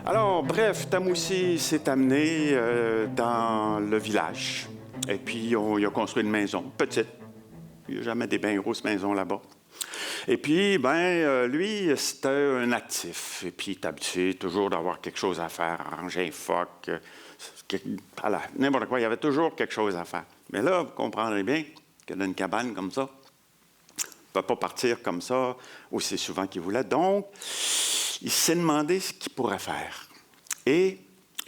Alors, bref, Tamoussi s'est amené dans le village. Et puis, il a construit une maison, petite. Il n'y a jamais des bien grosses maisons là-bas. Et puis, lui, c'était un actif. Et puis, il est habitué toujours d'avoir quelque chose à faire, arranger un phoque, n'importe quoi. Il y avait toujours quelque chose à faire. Mais là, vous comprendrez bien que dans une cabane comme ça, il ne peut pas partir comme ça aussi souvent qu'il voulait. Donc, il s'est demandé ce qu'il pourrait faire. Et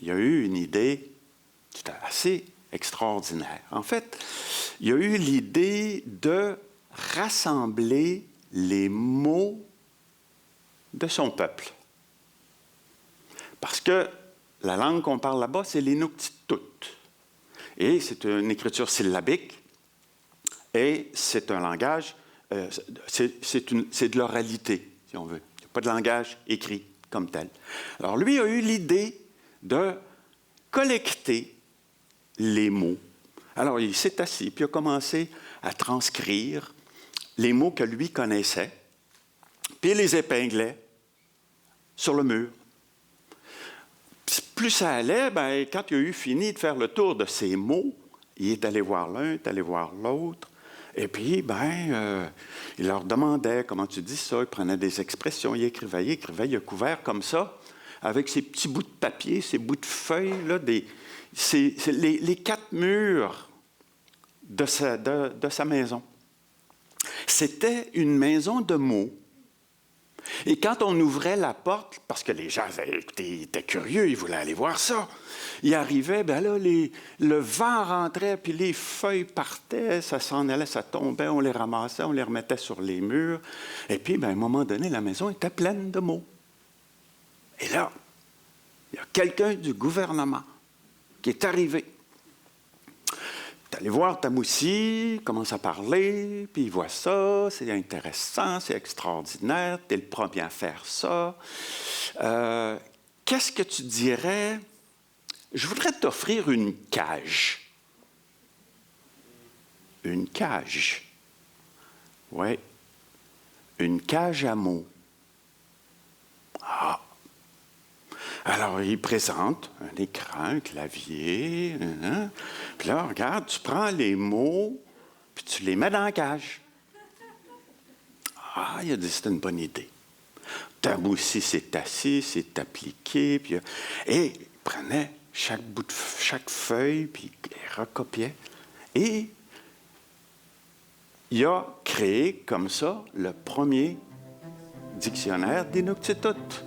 il a eu une idée assez extraordinaire. En fait, il a eu l'idée de rassembler les mots de son peuple. Parce que la langue qu'on parle là-bas, c'est l'Inuktitut. Et c'est une écriture syllabique. Et c'est un langage, c'est de l'oralité, si on veut. Il n'y a pas de langage écrit comme tel. Alors, lui a eu l'idée de collecter les mots. Alors, il s'est assis, puis il a commencé à transcrire les mots que lui connaissait, puis il les épinglait sur le mur. Plus ça allait, quand il a eu fini de faire le tour de ces mots, il est allé voir l'un, il est allé voir l'autre, et puis, il leur demandait comment tu dis ça, il prenait des expressions, il écrivait, il a couvert comme ça, avec ces petits bouts de papier, ces bouts de feuilles, là, les 4 murs de sa maison. C'était une maison de mots. Et quand on ouvrait la porte, parce que les gens étaient curieux, ils voulaient aller voir ça, ils arrivaient, le vent rentrait, puis les feuilles partaient, ça s'en allait, ça tombait, on les ramassait, on les remettait sur les murs. Et puis, à un moment donné, la maison était pleine de mots. Et là, il y a quelqu'un du gouvernement qui est arrivé. Il est allé voir Tamoussi, commence à parler, puis il voit ça, c'est intéressant, c'est extraordinaire, tu es le premier à faire ça. Qu'est-ce que tu dirais? Je voudrais t'offrir une cage. Une cage. Oui. Une cage à mots. Ah. Alors, il présente un écran, un clavier, puis là, regarde, tu prends les mots, puis tu les mets dans la cage. Ah, il a dit, c'est une bonne idée. Tamoussi s'est assis, s'est appliqué, puis et il prenait chaque feuille, puis il les recopiait. Et il a créé, comme ça, le premier dictionnaire d'Inuktitut.